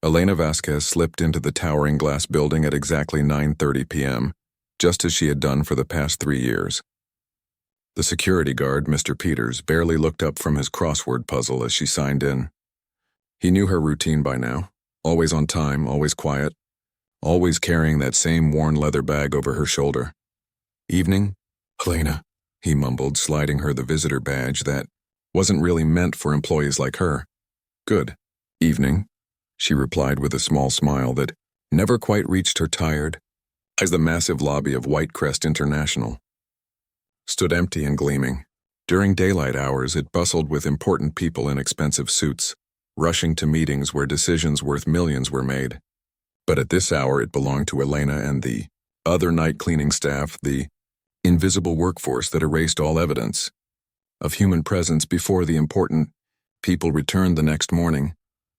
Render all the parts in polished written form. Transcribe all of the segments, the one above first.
Elena Vasquez slipped into the towering glass building at exactly 9:30 p.m., just as she had done for the past 3 years. The security guard, Mr. Peters, barely looked up from his crossword puzzle as she signed in. He knew her routine by now, always on time, always quiet, always carrying that same worn leather bag over her shoulder. "Evening, Elena," he mumbled, sliding her the visitor badge that wasn't really meant for employees like her. "Good. Evening," she replied with a small smile that never quite reached her tired eyes. The massive lobby of Whitecrest International stood empty and gleaming. During daylight hours, it bustled with important people in expensive suits, rushing to meetings where decisions worth millions were made. But at this hour, it belonged to Elena and the other night cleaning staff, the invisible workforce that erased all evidence of human presence before the important people returned the next morning.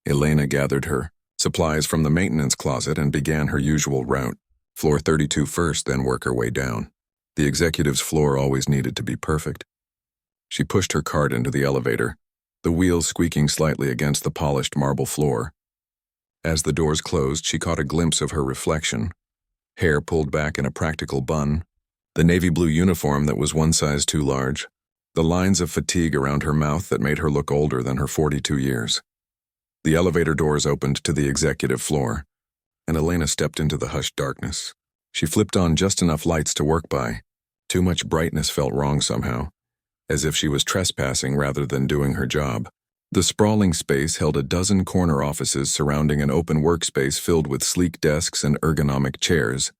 Elena gathered her supplies from the maintenance closet and began her usual route, floor 32 first, then work her way down. The executive's floor always needed to be perfect. She pushed her cart into the elevator, the wheels squeaking slightly against the polished marble floor. As the doors closed, she caught a glimpse of her reflection, hair pulled back in a practical bun, the navy blue uniform that was one size too large, the lines of fatigue around her mouth that made her look older than her 42 years. The elevator doors opened to the executive floor, and Elena stepped into the hushed darkness. She flipped on just enough lights to work by. Too much brightness felt wrong somehow, as if she was trespassing rather than doing her job. The sprawling space held a dozen corner offices surrounding an open workspace filled with sleek desks and ergonomic chairs.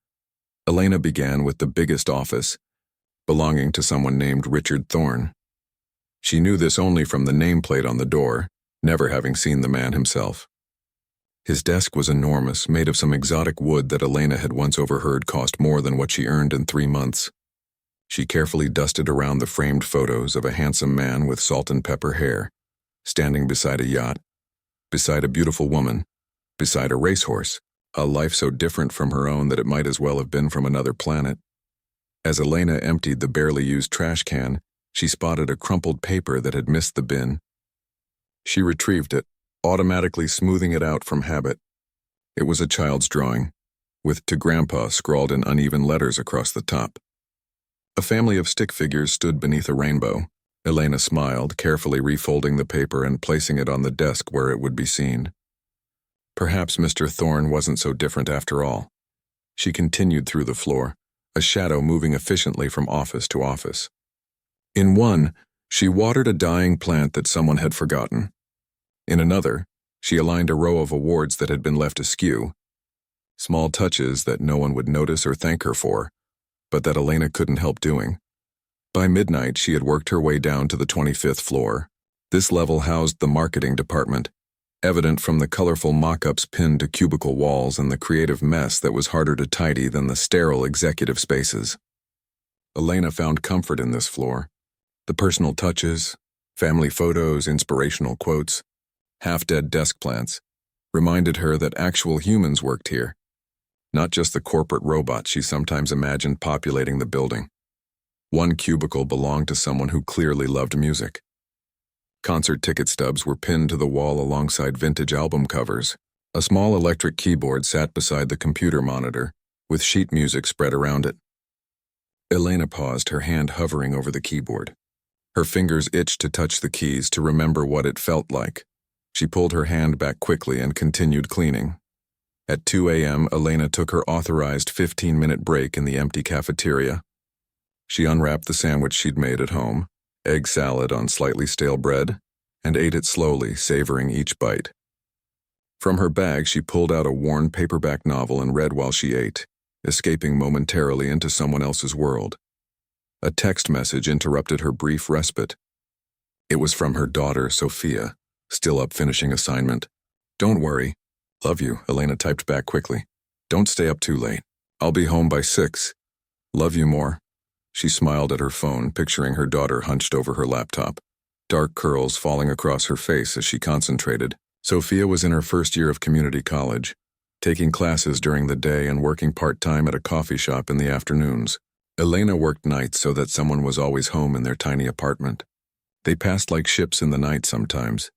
Elena began with the biggest office, belonging to someone named Richard Thorne. She knew this only from the nameplate on the door, never having seen the man himself. His desk was enormous, made of some exotic wood that Elena had once overheard cost more than what she earned in 3 months. She carefully dusted around the framed photos of a handsome man with salt and pepper hair, standing beside a yacht, beside a beautiful woman, beside a racehorse, a life so different from her own that it might as well have been from another planet. As Elena emptied the barely used trash can, she spotted a crumpled paper that had missed the bin. She retrieved it, automatically smoothing it out from habit. It was a child's drawing, with "To Grandpa" scrawled in uneven letters across the top. A family of stick figures stood beneath a rainbow. Elena smiled, carefully refolding the paper and placing it on the desk where it would be seen. Perhaps Mr. Thorne wasn't so different after all. She continued through the floor, a shadow moving efficiently from office to office. In one, she watered a dying plant that someone had forgotten. In another, she aligned a row of awards that had been left askew, small touches that no one would notice or thank her for, but that Elena couldn't help doing. By midnight, she had worked her way down to the 25th floor. This level housed the marketing department, evident from the colorful mock-ups pinned to cubicle walls and the creative mess that was harder to tidy than the sterile executive spaces. Elena found comfort in this floor. The personal touches, family photos, inspirational quotes, half-dead desk plants, reminded her that actual humans worked here, not just the corporate robots she sometimes imagined populating the building. One cubicle belonged to someone who clearly loved music. Concert ticket stubs were pinned to the wall alongside vintage album covers. A small electric keyboard sat beside the computer monitor, with sheet music spread around it. Elena paused, her hand hovering over the keyboard. Her fingers itched to touch the keys, to remember what it felt like. She pulled her hand back quickly and continued cleaning. At 2 a.m., Elena took her authorized 15-minute break in the empty cafeteria. She unwrapped the sandwich she'd made at home, egg salad on slightly stale bread, and ate it slowly, savoring each bite. From her bag, she pulled out a worn paperback novel and read while she ate, escaping momentarily into someone else's world. A text message interrupted her brief respite. It was from her daughter, Sophia, still up finishing assignment. "Don't worry. Love you," Elena typed back quickly. "Don't stay up too late. I'll be home by 6. Love you more." She smiled at her phone, picturing her daughter hunched over her laptop, dark curls falling across her face as she concentrated. Sophia was in her first year of community college, taking classes during the day and working part-time at a coffee shop in the afternoons. Elena worked nights so that someone was always home in their tiny apartment. They passed like ships in the night sometimes,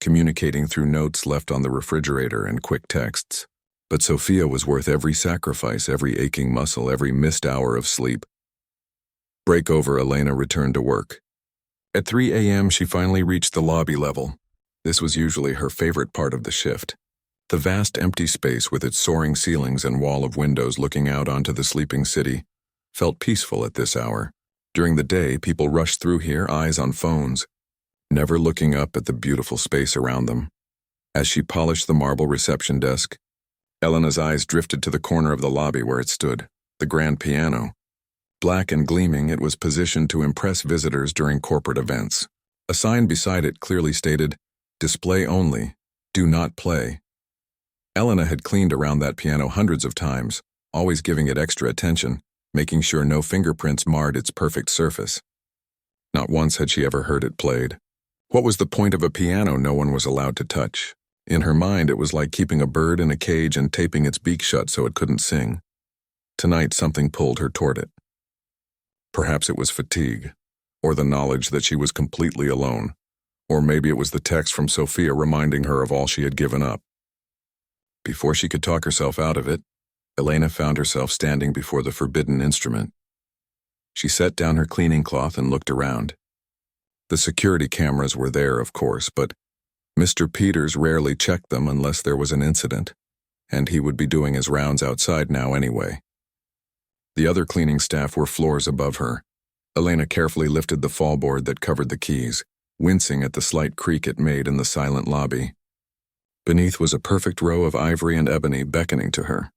communicating through notes left on the refrigerator and quick texts. But Sophia was worth every sacrifice, every aching muscle, every missed hour of sleep. Break over, Elena returned to work. At 3 a.m., she finally reached the lobby level. This was usually her favorite part of the shift. The vast empty space with its soaring ceilings and wall of windows looking out onto the sleeping city felt peaceful at this hour. During the day, people rushed through here, eyes on phones, never looking up at the beautiful space around them. As she polished the marble reception desk, Elena's eyes drifted to the corner of the lobby where it stood, the grand piano. Black and gleaming, it was positioned to impress visitors during corporate events. A sign beside it clearly stated, "Display only, do not play." Elena had cleaned around that piano hundreds of times, always giving it extra attention, making sure no fingerprints marred its perfect surface. Not once had she ever heard it played. What was the point of a piano no one was allowed to touch? In her mind, it was like keeping a bird in a cage and taping its beak shut so it couldn't sing. Tonight, something pulled her toward it. Perhaps it was fatigue, or the knowledge that she was completely alone, or maybe it was the text from Sophia reminding her of all she had given up. Before she could talk herself out of it, Elena found herself standing before the forbidden instrument. She set down her cleaning cloth and looked around. The security cameras were there, of course, but Mr. Peters rarely checked them unless there was an incident, and he would be doing his rounds outside now anyway. The other cleaning staff were floors above her. Elena carefully lifted the fallboard that covered the keys, wincing at the slight creak it made in the silent lobby. Beneath was a perfect row of ivory and ebony beckoning to her.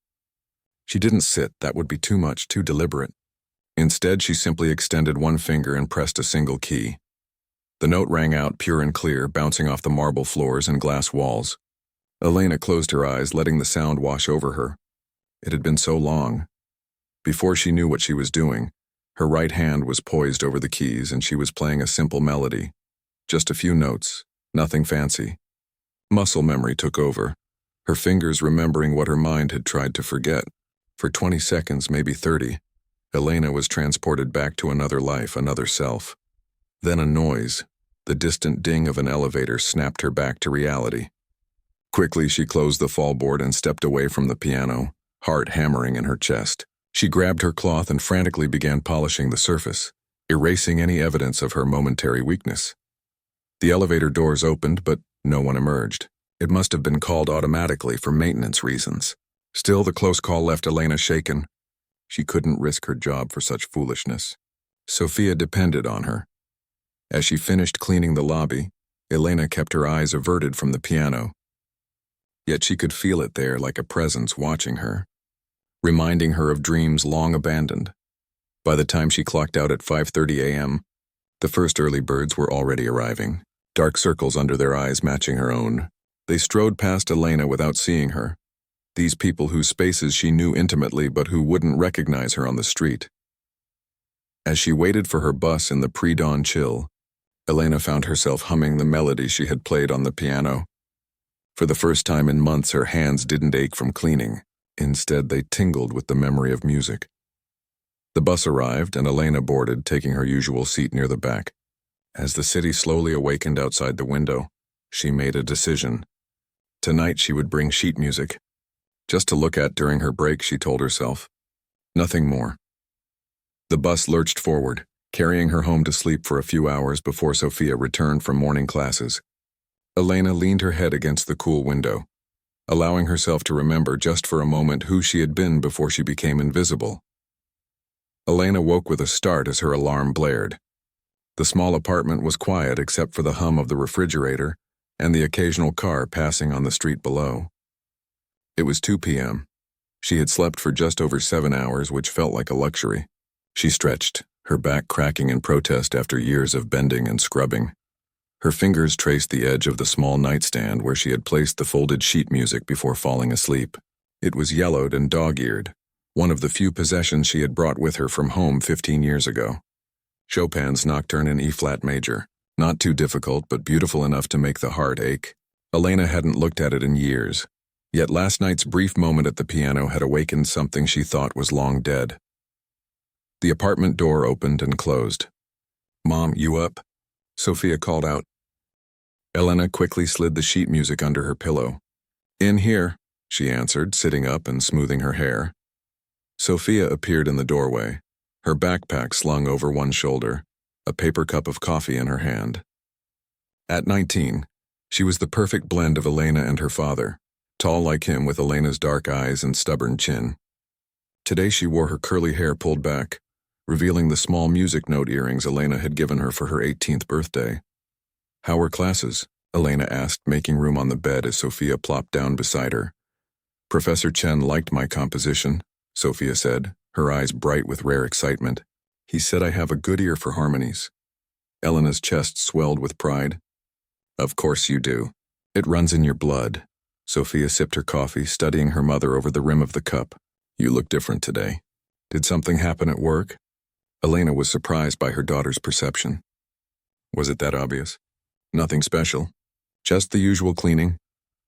She didn't sit, that would be too much, too deliberate. Instead, she simply extended one finger and pressed a single key. The note rang out pure and clear, bouncing off the marble floors and glass walls. Elena closed her eyes, letting the sound wash over her. It had been so long. Before she knew what she was doing, her right hand was poised over the keys and she was playing a simple melody. Just a few notes, nothing fancy. Muscle memory took over, her fingers remembering what her mind had tried to forget. For 20 seconds, maybe 30, Elena was transported back to another life, another self. Then a noise, the distant ding of an elevator, snapped her back to reality. Quickly, she closed the fallboard and stepped away from the piano, heart hammering in her chest. She grabbed her cloth and frantically began polishing the surface, erasing any evidence of her momentary weakness. The elevator doors opened, but no one emerged. It must have been called automatically for maintenance reasons. Still, the close call left Elena shaken. She couldn't risk her job for such foolishness. Sophia depended on her. As she finished cleaning the lobby, Elena kept her eyes averted from the piano. Yet she could feel it there like a presence watching her, reminding her of dreams long abandoned. By the time she clocked out at 5:30 a.m., the first early birds were already arriving, dark circles under their eyes matching her own. They strode past Elena without seeing her, these people whose spaces she knew intimately but who wouldn't recognize her on the street. As she waited for her bus in the pre-dawn chill, Elena found herself humming the melody she had played on the piano. For the first time in months, her hands didn't ache from cleaning. Instead, they tingled with the memory of music. The bus arrived, and Elena boarded, taking her usual seat near the back. As the city slowly awakened outside the window, she made a decision. Tonight she would bring sheet music, just to look at during her break, she told herself. Nothing more. The bus lurched forward, carrying her home to sleep for a few hours before Sophia returned from morning classes. Elena leaned her head against the cool window, allowing herself to remember just for a moment who she had been before she became invisible. Elena woke with a start as her alarm blared. The small apartment was quiet except for the hum of the refrigerator and the occasional car passing on the street below. It was 2 p.m. She had slept for just over 7 hours, which felt like a luxury. She stretched, her back cracking in protest after years of bending and scrubbing. Her fingers traced the edge of the small nightstand where she had placed the folded sheet music before falling asleep. It was yellowed and dog-eared, one of the few possessions she had brought with her from home 15 years ago. Chopin's Nocturne in E-flat major, not too difficult but beautiful enough to make the heart ache. Elena hadn't looked at it in years, yet last night's brief moment at the piano had awakened something she thought was long dead. The apartment door opened and closed. "Mom, you up?" Sophia called out. Elena quickly slid the sheet music under her pillow. "In here," she answered, sitting up and smoothing her hair. Sophia appeared in the doorway, her backpack slung over one shoulder, a paper cup of coffee in her hand. At 19, she was the perfect blend of Elena and her father, tall like him with Elena's dark eyes and stubborn chin. Today she wore her curly hair pulled back, revealing the small music note earrings Elena had given her for her 18th birthday. "How were classes?" Elena asked, making room on the bed as Sophia plopped down beside her. "Professor Chen liked my composition," Sophia said, her eyes bright with rare excitement. "He said I have a good ear for harmonies." Elena's chest swelled with pride. "Of course you do. It runs in your blood." Sophia sipped her coffee, studying her mother over the rim of the cup. "You look different today. Did something happen at work?" Elena was surprised by her daughter's perception. "Was it that obvious?" "Nothing special. Just the usual cleaning."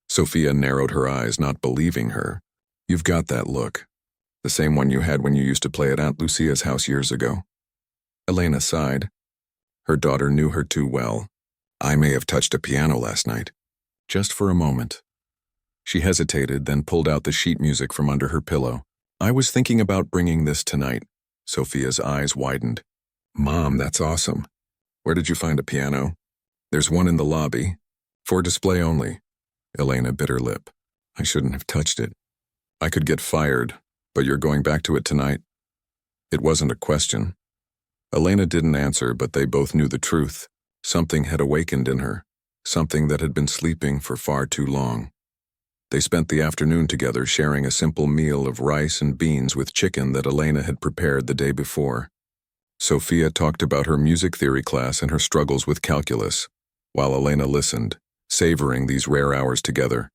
Sophia narrowed her eyes, not believing her. "You've got that look. The same one you had when you used to play at Aunt Lucia's house years ago." Elena sighed. Her daughter knew her too well. "I may have touched a piano last night." "Just for a moment." She hesitated, then pulled out the sheet music from under her pillow. "I was thinking about bringing this tonight." Sophia's eyes widened. "Mom, that's awesome. Where did you find a piano?" "There's one in the lobby. For display only." Elena bit her lip. "I shouldn't have touched it. I could get fired, but you're going back to it tonight?" It wasn't a question. Elena didn't answer, but they both knew the truth. Something had awakened in her, something that had been sleeping for far too long. They spent the afternoon together, sharing a simple meal of rice and beans with chicken that Elena had prepared the day before. Sophia talked about her music theory class and her struggles with calculus, while Elena listened, savoring these rare hours together.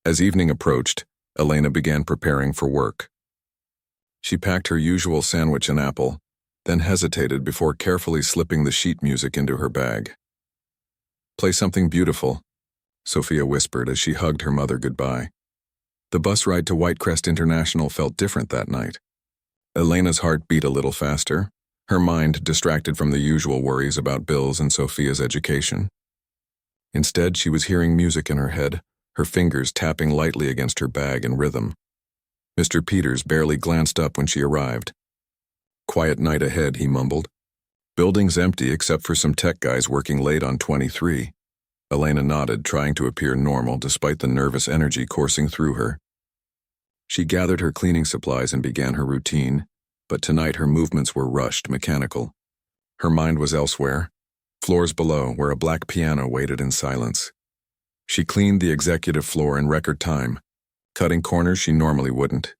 As evening approached, Elena began preparing for work. She packed her usual sandwich and apple, then hesitated before carefully slipping the sheet music into her bag. "Play something beautiful," Sophia whispered as she hugged her mother goodbye. The bus ride to Whitecrest International felt different that night. Elena's heart beat a little faster, her mind distracted from the usual worries about bills and Sophia's education. Instead, she was hearing music in her head, her fingers tapping lightly against her bag in rhythm. Mr. Peters barely glanced up when she arrived. "Quiet night ahead," he mumbled. "Building's empty except for some tech guys working late on 23. Elena nodded, trying to appear normal despite the nervous energy coursing through her. She gathered her cleaning supplies and began her routine, but tonight her movements were rushed, mechanical. Her mind was elsewhere, floors below, where a black piano waited in silence. She cleaned the executive floor in record time, cutting corners she normally wouldn't.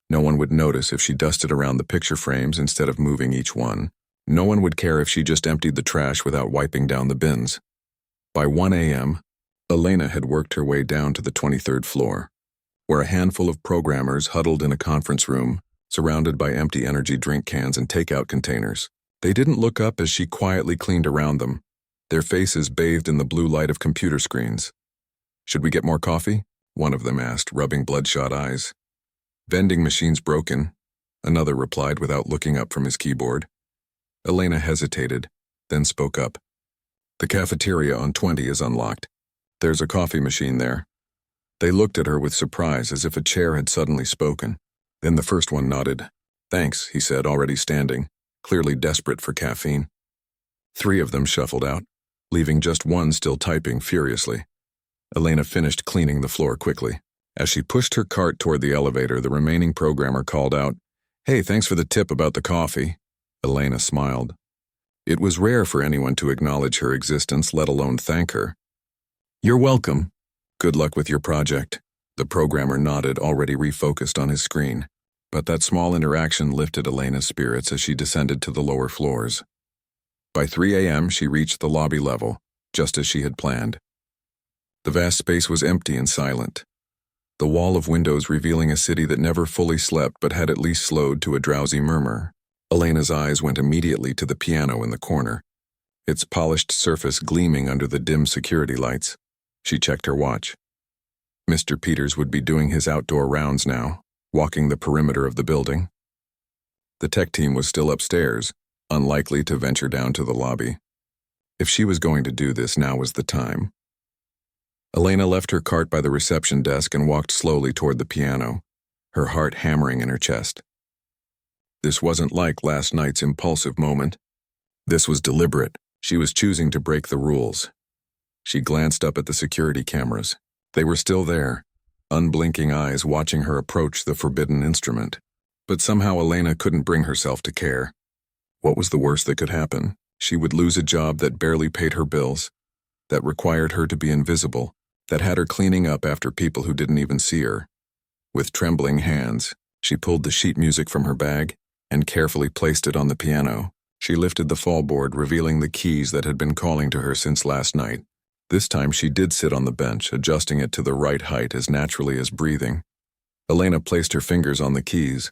No one would notice if she dusted around the picture frames instead of moving each one. No one would care if she just emptied the trash without wiping down the bins. By 1 a.m., Elena had worked her way down to the 23rd floor, where a handful of programmers huddled in a conference room, surrounded by empty energy drink cans and takeout containers. They didn't look up as she quietly cleaned around them, their faces bathed in the blue light of computer screens. "Should we get more coffee?" one of them asked, rubbing bloodshot eyes. "Vending machine's broken," another replied without looking up from his keyboard. Elena hesitated, then spoke up. "The cafeteria on 20 is unlocked. There's a coffee machine there." They looked at her with surprise, as if a chair had suddenly spoken. Then the first one nodded. "Thanks," he said, already standing, clearly desperate for caffeine. 3 of them shuffled out, leaving just one still typing furiously. Elena finished cleaning the floor quickly. As she pushed her cart toward the elevator, the remaining programmer called out, "Hey, thanks for the tip about the coffee." Elena smiled. It was rare for anyone to acknowledge her existence, let alone thank her. "You're welcome. Good luck with your project." The programmer nodded, already refocused on his screen. But that small interaction lifted Elena's spirits as she descended to the lower floors. By 3 a.m., she reached the lobby level, just as she had planned. The vast space was empty and silent, the wall of windows revealing a city that never fully slept but had at least slowed to a drowsy murmur. Elena's eyes went immediately to the piano in the corner, its polished surface gleaming under the dim security lights. She checked her watch. Mr. Peters would be doing his outdoor rounds now, walking the perimeter of the building. The tech team was still upstairs, unlikely to venture down to the lobby. If she was going to do this, now was the time. Elena left her cart by the reception desk and walked slowly toward the piano, her heart hammering in her chest. This wasn't like last night's impulsive moment. This was deliberate. She was choosing to break the rules. She glanced up at the security cameras. They were still there, unblinking eyes watching her approach the forbidden instrument. But somehow Elena couldn't bring herself to care. What was the worst that could happen? She would lose a job that barely paid her bills, that required her to be invisible, that had her cleaning up after people who didn't even see her. With trembling hands, she pulled the sheet music from her bag and carefully placed it on the piano. She lifted the fallboard, revealing the keys that had been calling to her since last night. This time she did sit on the bench, adjusting it to the right height as naturally as breathing. Elena placed her fingers on the keys,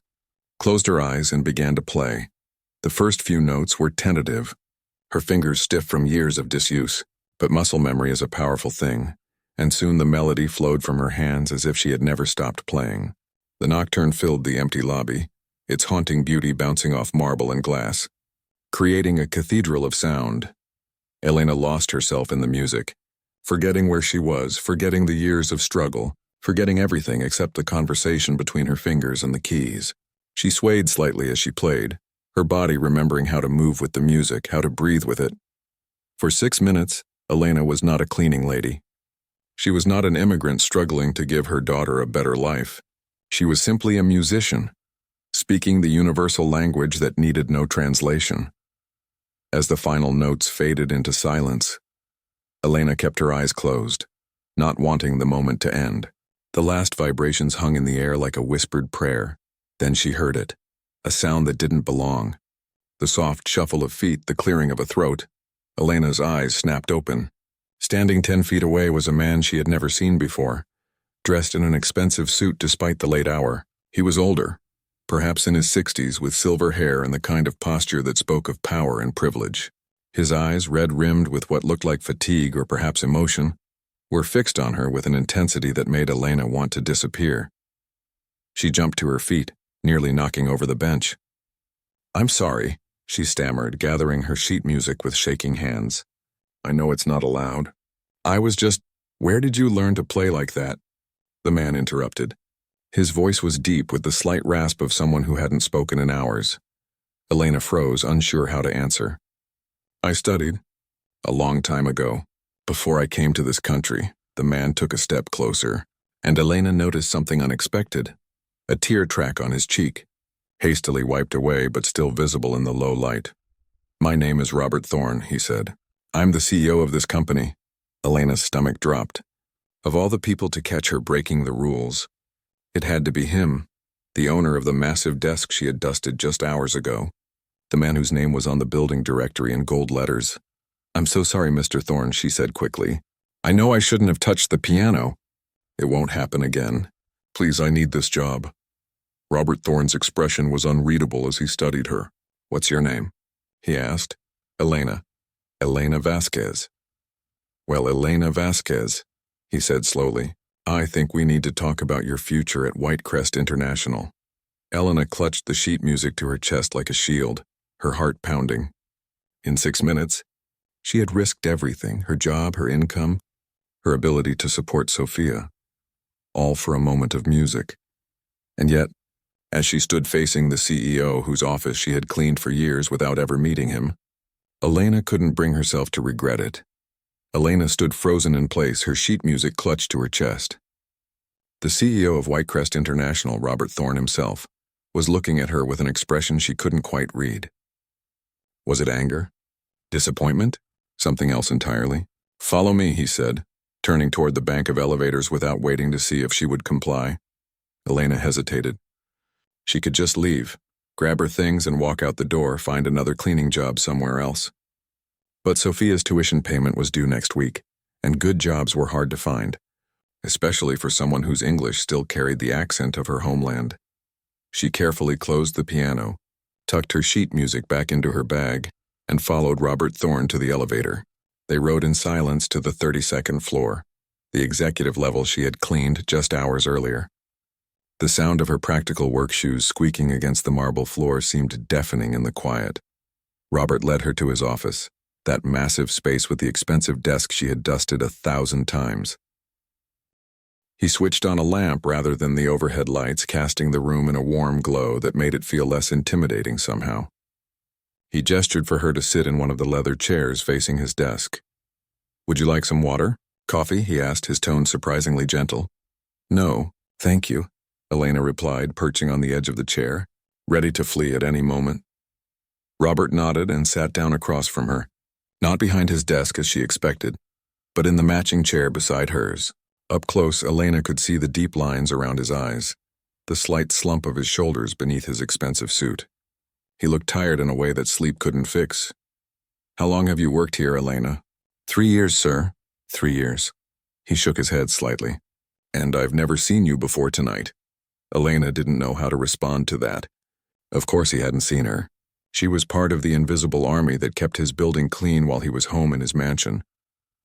closed her eyes, and began to play. The first few notes were tentative, her fingers stiff from years of disuse, but muscle memory is a powerful thing, and soon the melody flowed from her hands as if she had never stopped playing. The nocturne filled the empty lobby, its haunting beauty bouncing off marble and glass, creating a cathedral of sound. Elena lost herself in the music, forgetting where she was, forgetting the years of struggle, forgetting everything except the conversation between her fingers and the keys. She swayed slightly as she played, her body remembering how to move with the music, how to breathe with it. For 6 minutes, Elena was not a cleaning lady. She was not an immigrant struggling to give her daughter a better life. She was simply a musician, speaking the universal language that needed no translation. As the final notes faded into silence, Elena kept her eyes closed, not wanting the moment to end. The last vibrations hung in the air like a whispered prayer. Then she heard it, a sound that didn't belong. The soft shuffle of feet, the clearing of a throat. Elena's eyes snapped open. Standing 10 feet away was a man she had never seen before, dressed in an expensive suit despite the late hour. He was older, perhaps in his 60s, with silver hair and the kind of posture that spoke of power and privilege. His eyes, red-rimmed with what looked like fatigue or perhaps emotion, were fixed on her with an intensity that made Elena want to disappear. She jumped to her feet, nearly knocking over the bench. "I'm sorry," she stammered, gathering her sheet music with shaking hands. "I know it's not allowed. I was just—" "Where did you learn to play like that?" the man interrupted. His voice was deep with the slight rasp of someone who hadn't spoken in hours. Elena froze, unsure how to answer. "I studied. A long time ago. Before I came to this country." The man took a step closer, and Elena noticed something unexpected. A tear track on his cheek, hastily wiped away but still visible in the low light. "My name is Robert Thorne," he said. "I'm the CEO of this company." Elena's stomach dropped. Of all the people to catch her breaking the rules, it had to be him, the owner of the massive desk she had dusted just hours ago, the man whose name was on the building directory in gold letters. "I'm so sorry, Mr. Thorne," she said quickly. "I know I shouldn't have touched the piano." "It won't happen again. Please, I need this job." Robert Thorne's expression was unreadable as he studied her. "What's your name?" he asked. "Elena. Elena Vasquez." "Well, Elena Vasquez," he said slowly, "I think we need to talk about your future at Whitecrest International." Elena clutched the sheet music to her chest like a shield, her heart pounding. In 6 minutes, she had risked everything, her job, her income, her ability to support Sophia, all for a moment of music. And yet, as she stood facing the CEO whose office she had cleaned for years without ever meeting him, Elena couldn't bring herself to regret it. Elena stood frozen in place, her sheet music clutched to her chest. The CEO of Whitecrest International, Robert Thorne himself, was looking at her with an expression she couldn't quite read. Was it anger? Disappointment? Something else entirely? "Follow me," he said, turning toward the bank of elevators without waiting to see if she would comply. Elena hesitated. She could just leave, grab her things and walk out the door, find another cleaning job somewhere else. But Sophia's tuition payment was due next week, and good jobs were hard to find, especially for someone whose English still carried the accent of her homeland. She carefully closed the piano, tucked her sheet music back into her bag, and followed Robert Thorne to the elevator. They rode in silence to the 32nd floor, the executive level she had cleaned just hours earlier. The sound of her practical work shoes squeaking against the marble floor seemed deafening in the quiet. Robert led her to his office, that massive space with the expensive desk she had dusted 1,000 times. He switched on a lamp rather than the overhead lights, casting the room in a warm glow that made it feel less intimidating somehow. He gestured for her to sit in one of the leather chairs facing his desk. "Would you like some water? Coffee?" he asked, his tone surprisingly gentle. "No, thank you," Elena replied, perching on the edge of the chair, ready to flee at any moment. Robert nodded and sat down across from her, not behind his desk as she expected, but in the matching chair beside hers. Up close, Elena could see the deep lines around his eyes, the slight slump of his shoulders beneath his expensive suit. He looked tired in a way that sleep couldn't fix. "How long have you worked here, Elena?" 3 years, sir." 3 years. He shook his head slightly. "And I've never seen you before tonight." Elena didn't know how to respond to that. Of course he hadn't seen her. She was part of the invisible army that kept his building clean while he was home in his mansion,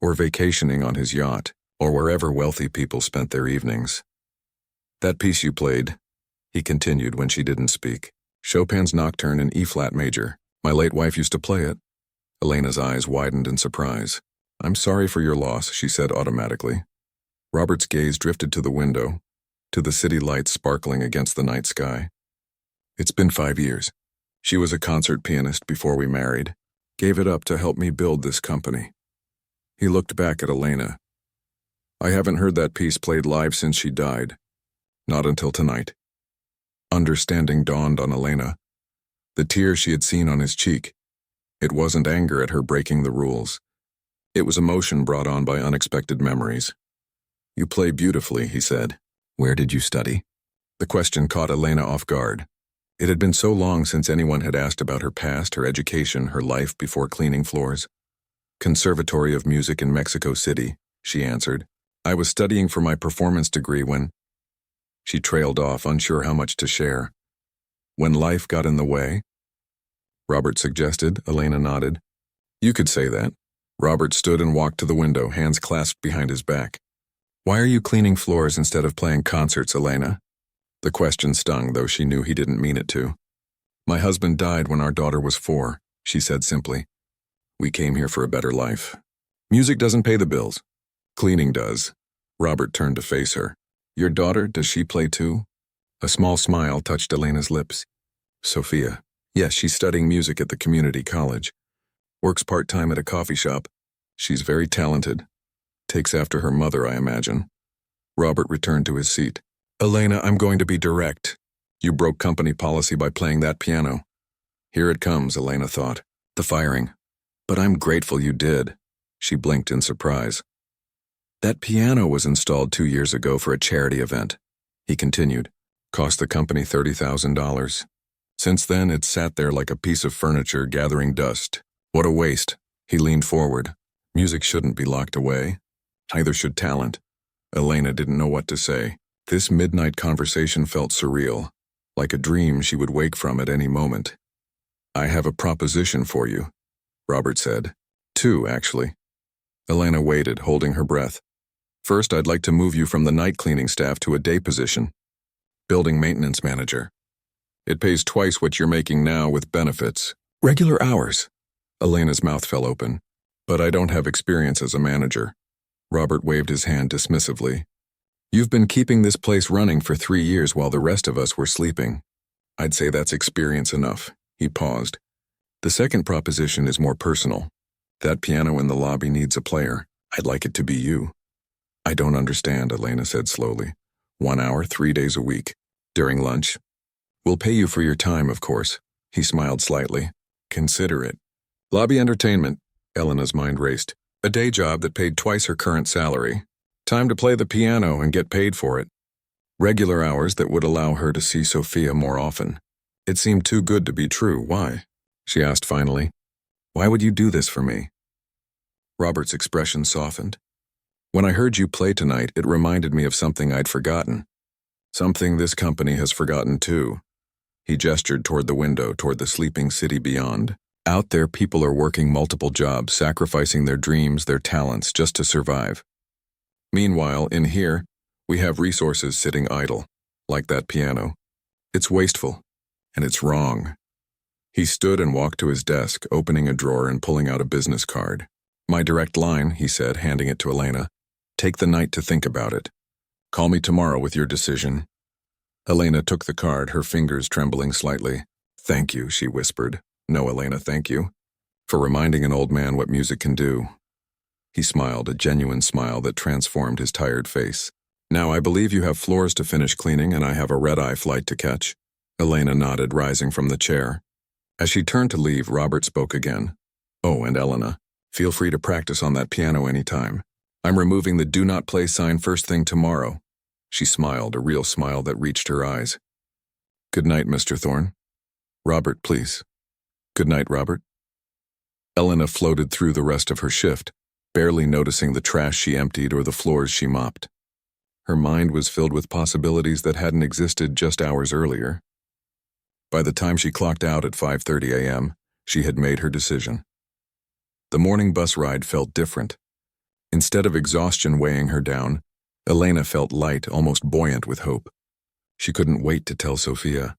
or vacationing on his yacht, or wherever wealthy people spent their evenings. "That piece you played," he continued when she didn't speak. "Chopin's Nocturne in E-flat major. My late wife used to play it." Elena's eyes widened in surprise. "I'm sorry for your loss," she said automatically. Robert's gaze drifted to the window, to the city lights sparkling against the night sky. "It's been 5 years. She was a concert pianist before we married. Gave it up to help me build this company." He looked back at Elena. "I haven't heard that piece played live since she died. Not until tonight." Understanding dawned on Elena. The tear she had seen on his cheek. It wasn't anger at her breaking the rules. It was emotion brought on by unexpected memories. "You play beautifully," he said. "Where did you study?" The question caught Elena off guard. It had been so long since anyone had asked about her past, her education, her life before cleaning floors. "Conservatory of Music in Mexico City," she answered. "I was studying for my performance degree when—" She trailed off, unsure how much to share. "When life got in the way?" Robert suggested. Elena nodded. "You could say that." Robert stood and walked to the window, hands clasped behind his back. "Why are you cleaning floors instead of playing concerts, Elena?" The question stung, though she knew he didn't mean it to. "My husband died when our daughter was 4, she said simply. "We came here for a better life. Music doesn't pay the bills. Cleaning does." Robert turned to face her. "Your daughter, does she play too?" A small smile touched Elena's lips. "Sophia. Yes, she's studying music at the community college. Works part-time at a coffee shop. She's very talented. Takes after her mother, I imagine." Robert returned to his seat. "Elena, I'm going to be direct. You broke company policy by playing that piano." Here it comes, Elena thought. The firing. "But I'm grateful you did." She blinked in surprise. "That piano was installed 2 years ago for a charity event," he continued. "Cost the company $30,000. Since then, it's sat there like a piece of furniture gathering dust. What a waste." He leaned forward. "Music shouldn't be locked away. Neither should talent." Elena didn't know what to say. This midnight conversation felt surreal, like a dream she would wake from at any moment. "I have a proposition for you," Robert said. 2, actually. Elena waited, holding her breath. "First, I'd like to move you from the night cleaning staff to a day position. Building maintenance manager. It pays twice what you're making now with benefits. Regular hours." Elena's mouth fell open. "But I don't have experience as a manager." Robert waved his hand dismissively. "You've been keeping this place running for 3 years while the rest of us were sleeping. I'd say that's experience enough." He paused. "The second proposition is more personal. That piano in the lobby needs a player. I'd like it to be you." "I don't understand," Elena said slowly. 1 hour, 3 days a week. During lunch. "We'll pay you for your time, of course." He smiled slightly. "Consider it." Lobby entertainment. Elena's mind raced. A day job that paid twice her current salary. Time to play the piano and get paid for it. Regular hours that would allow her to see Sophia more often. It seemed too good to be true. "Why?" she asked finally. "Why would you do this for me?" Robert's expression softened. "When I heard you play tonight, it reminded me of something I'd forgotten. Something this company has forgotten too." He gestured toward the window, toward the sleeping city beyond. Out there, people are working multiple jobs, sacrificing their dreams, their talents, just to survive. Meanwhile, in here, we have resources sitting idle, like that piano. It's wasteful, and it's wrong. He stood and walked to his desk, opening a drawer and pulling out a business card. "My direct line," he said, handing it to Elena. "Take the night to think about it. Call me tomorrow with your decision." Elena took the card, her fingers trembling slightly. "Thank you," she whispered. "No, Elena, thank you. For reminding an old man what music can do." He smiled, a genuine smile that transformed his tired face. "Now, I believe you have floors to finish cleaning and I have a red-eye flight to catch." Elena nodded, rising from the chair. As she turned to leave, Robert spoke again. "Oh, and Elena, feel free to practice on that piano anytime. I'm removing the do not play sign first thing tomorrow." She smiled, a real smile that reached her eyes. "Good night, Mr. Thorne." "Robert, please." "Good night, Robert." Elena floated through the rest of her shift, barely noticing the trash she emptied or the floors she mopped. Her mind was filled with possibilities that hadn't existed just hours earlier. By the time she clocked out at 5:30 a.m., she had made her decision. The morning bus ride felt different. Instead of exhaustion weighing her down, Elena felt light, almost buoyant with hope. She couldn't wait to tell Sophia.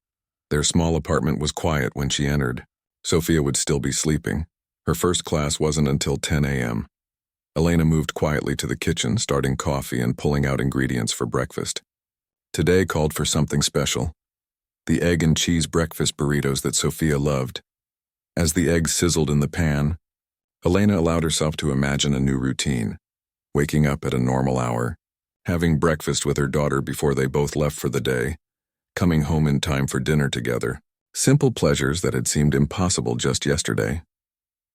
Their small apartment was quiet when she entered. Sophia would still be sleeping. Her first class wasn't until 10 a.m. Elena moved quietly to the kitchen, starting coffee and pulling out ingredients for breakfast. Today called for something special. The egg and cheese breakfast burritos that Sophia loved. As the eggs sizzled in the pan, Elena allowed herself to imagine a new routine. Waking up at a normal hour, having breakfast with her daughter before they both left for the day, coming home in time for dinner together. Simple pleasures that had seemed impossible just yesterday.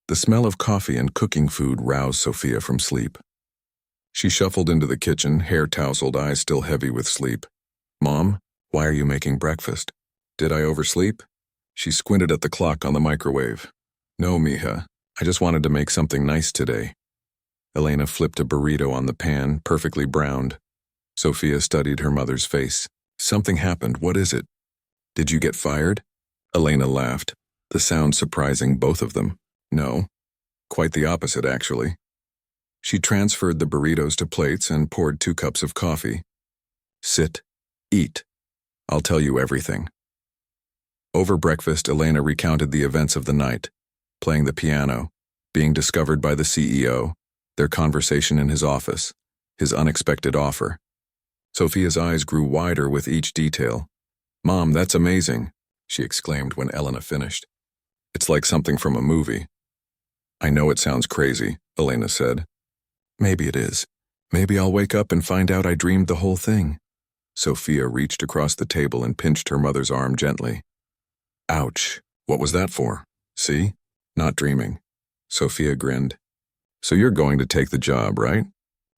The smell of coffee and cooking food roused Sophia from sleep. She shuffled into the kitchen, hair tousled, eyes still heavy with sleep. "Mom, why are you making breakfast? Did I oversleep?" She squinted at the clock on the microwave. "No, mija. I just wanted to make something nice today." Elena flipped a burrito on the pan, perfectly browned. Sophia studied her mother's face. "Something happened. What is it? Did you get fired?" Elena laughed, the sound surprising both of them. "No. Quite the opposite, actually." She transferred the burritos to plates and poured 2 cups of coffee. "Sit. Eat. I'll tell you everything." Over breakfast, Elena recounted the events of the night. Playing the piano, being discovered by the CEO, their conversation in his office, his unexpected offer. Sophia's eyes grew wider with each detail. "Mom, that's amazing," she exclaimed when Elena finished. "It's like something from a movie." "I know it sounds crazy," Elena said. "Maybe it is. Maybe I'll wake up and find out I dreamed the whole thing." Sophia reached across the table and pinched her mother's arm gently. "Ouch. What was that for? See? Not dreaming." Sophia grinned. "So you're going to take the job, right?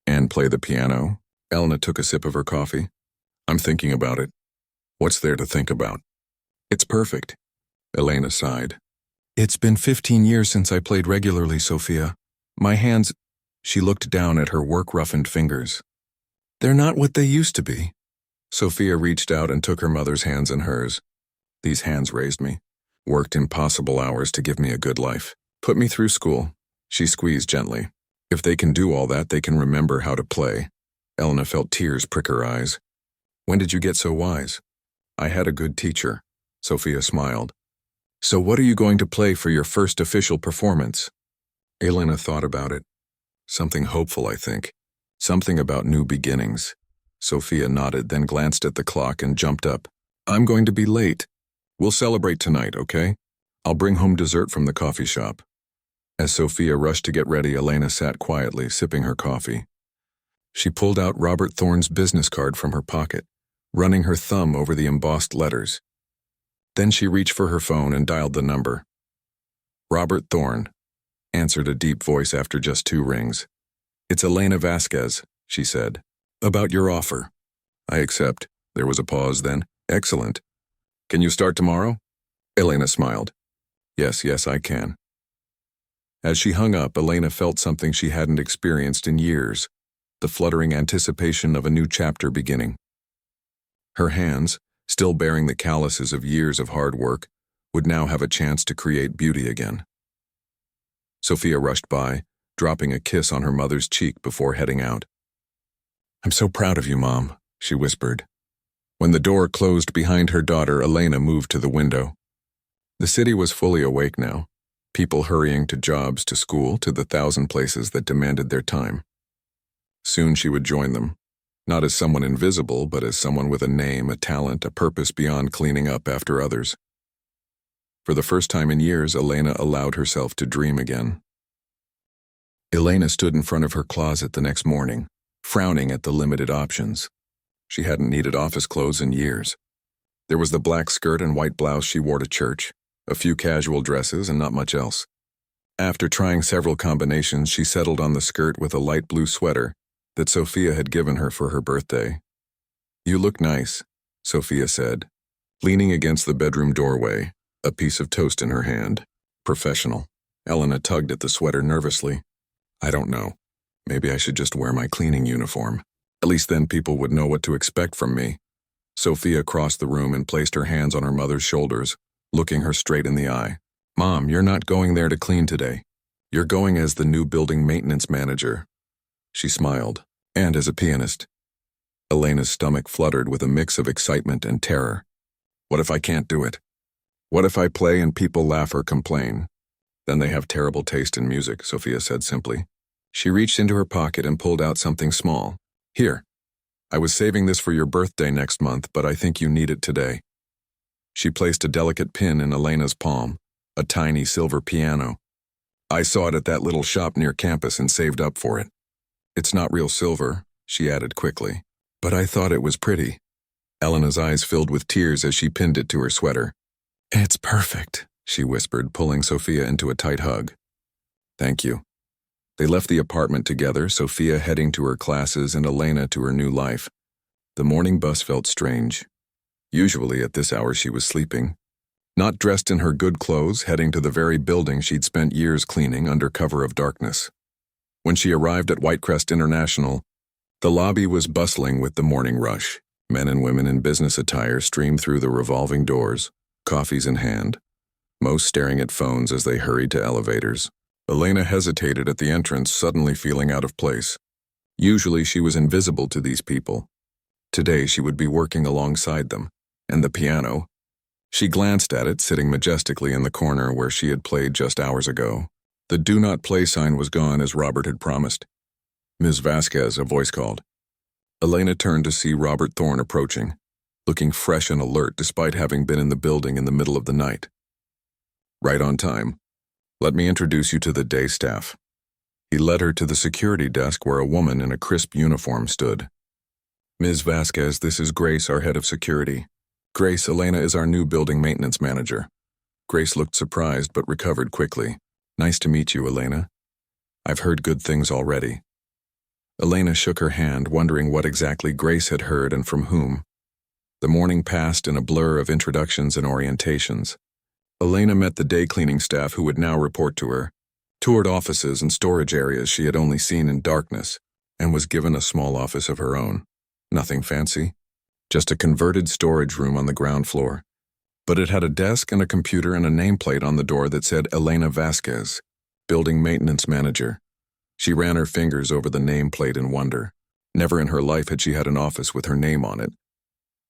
And play the piano?" Elena took a sip of her coffee. "I'm thinking about it." "What's there to think about?" "It's perfect." Elena sighed. "It's been 15 years since I played regularly, Sophia. My hands—" She looked down at her work-roughened fingers. "They're not what they used to be." Sophia reached out and took her mother's hands in hers. "These hands raised me, worked impossible hours to give me a good life, put me through school." She squeezed gently. "If they can do all that, they can remember how to play." Elena felt tears prick her eyes. "When did you get so wise?" "I had a good teacher." Sophia smiled. "So what are you going to play for your first official performance?" Elena thought about it. "Something hopeful, I think. Something about new beginnings." Sophia nodded, then glanced at the clock and jumped up. "I'm going to be late. We'll celebrate tonight, okay? I'll bring home dessert from the coffee shop." As Sophia rushed to get ready, Elena sat quietly, sipping her coffee. She pulled out Robert Thorne's business card from her pocket, running her thumb over the embossed letters. Then she reached for her phone and dialed the number. "Robert Thorne," answered a deep voice after just 2 rings. "It's Elena Vasquez," she said. "About your offer." "I accept." There was a pause, then. "Excellent. Can you start tomorrow?" Elena smiled. Yes, I can." As she hung up, Elena felt something she hadn't experienced in years, the fluttering anticipation of a new chapter beginning. Her hands, still bearing the calluses of years of hard work, would now have a chance to create beauty again. Sophia rushed by, dropping a kiss on her mother's cheek before heading out. "I'm so proud of you, Mom," she whispered. When the door closed behind her daughter, Elena moved to the window. The city was fully awake now, people hurrying to jobs, to school, to the 1,000 places that demanded their time. Soon she would join them, not as someone invisible, but as someone with a name, a talent, a purpose beyond cleaning up after others. For the first time in years, Elena allowed herself to dream again. Elena stood in front of her closet the next morning, frowning at the limited options. She hadn't needed office clothes in years. There was the black skirt and white blouse she wore to church, a few casual dresses, and not much else. After trying several combinations, she settled on the skirt with a light blue sweater that Sophia had given her for her birthday. "You look nice," Sophia said, leaning against the bedroom doorway, a piece of toast in her hand. "Professional." Elena tugged at the sweater nervously. "I don't know. Maybe I should just wear my cleaning uniform. At least then people would know what to expect from me." Sophia crossed the room and placed her hands on her mother's shoulders, looking her straight in the eye. "Mom, you're not going there to clean today. You're going as the new building maintenance manager." She smiled. "And as a pianist." Elena's stomach fluttered with a mix of excitement and terror. What if I can't do it? What if I play and people laugh or complain? Then they have terrible taste in music, Sophia said simply. She reached into her pocket and pulled out something small. "Here. I was saving this for your birthday next month, but I think you need it today." She placed a delicate pin in Elena's palm, a tiny silver piano. "I saw it at that little shop near campus and saved up for it. It's not real silver," she added quickly, "but I thought it was pretty." Elena's eyes filled with tears as she pinned it to her sweater. "It's perfect," she whispered, pulling Sophia into a tight hug. "Thank you." They left the apartment together, Sophia heading to her classes and Elena to her new life. The morning bus felt strange. Usually at this hour she was sleeping. Not dressed in her good clothes, heading to the very building she'd spent years cleaning under cover of darkness. When she arrived at Whitecrest International, the lobby was bustling with the morning rush. Men and women in business attire streamed through the revolving doors, coffees in hand, most staring at phones as they hurried to elevators. Elena hesitated at the entrance, suddenly feeling out of place. Usually she was invisible to these people. Today she would be working alongside them. And the piano. She glanced at it, sitting majestically in the corner where she had played just hours ago. The "Do Not Play" sign was gone as Robert had promised. "Ms. Vasquez," a voice called. Elena turned to see Robert Thorne approaching, looking fresh and alert despite having been in the building in the middle of the night. "Right on time. Let me introduce you to the day staff." He led her to the security desk where a woman in a crisp uniform stood. "Ms. Vasquez, this is Grace, our head of security. Grace, Elena is our new building maintenance manager." Grace looked surprised but recovered quickly. "Nice to meet you, Elena. I've heard good things already." Elena shook her hand, wondering what exactly Grace had heard and from whom. The morning passed in a blur of introductions and orientations. Elena met the day cleaning staff who would now report to her, toured offices and storage areas she had only seen in darkness, and was given a small office of her own. Nothing fancy, just a converted storage room on the ground floor. But it had a desk and a computer and a nameplate on the door that said Elena Vasquez, building maintenance manager. She ran her fingers over the nameplate in wonder. Never in her life had she had an office with her name on it.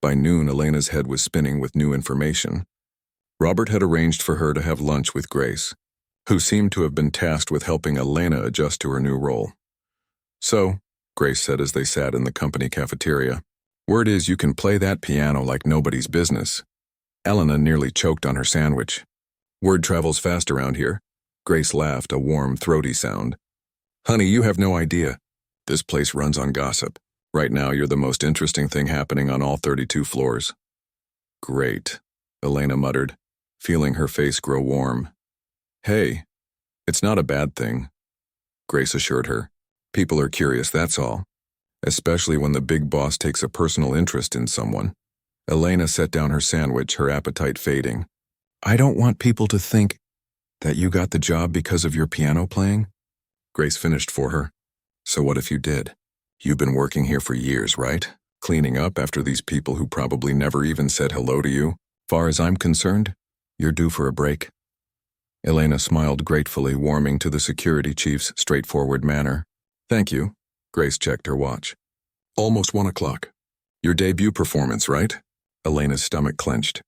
By noon, Elena's head was spinning with new information. Robert had arranged for her to have lunch with Grace, who seemed to have been tasked with helping Elena adjust to her new role. "So," Grace said as they sat in the company cafeteria, "word is you can play that piano like nobody's business." Elena nearly choked on her sandwich. "Word travels fast around here." Grace laughed, a warm, throaty sound. "Honey, you have no idea. This place runs on gossip. Right now, you're the most interesting thing happening on all 32 floors." "Great," Elena muttered, feeling her face grow warm. "Hey, it's not a bad thing," Grace assured her. "People are curious, that's all. Especially when the big boss takes a personal interest in someone." Elena set down her sandwich, her appetite fading. "I don't want people to think that you got the job because of your piano playing," Grace finished for her. "So what if you did? You've been working here for years, right? Cleaning up after these people who probably never even said hello to you. Far as I'm concerned, you're due for a break." Elena smiled gratefully, warming to the security chief's straightforward manner. "Thank you." Grace checked her watch. "Almost 1 o'clock. Your debut performance, right?" Elena's stomach clenched.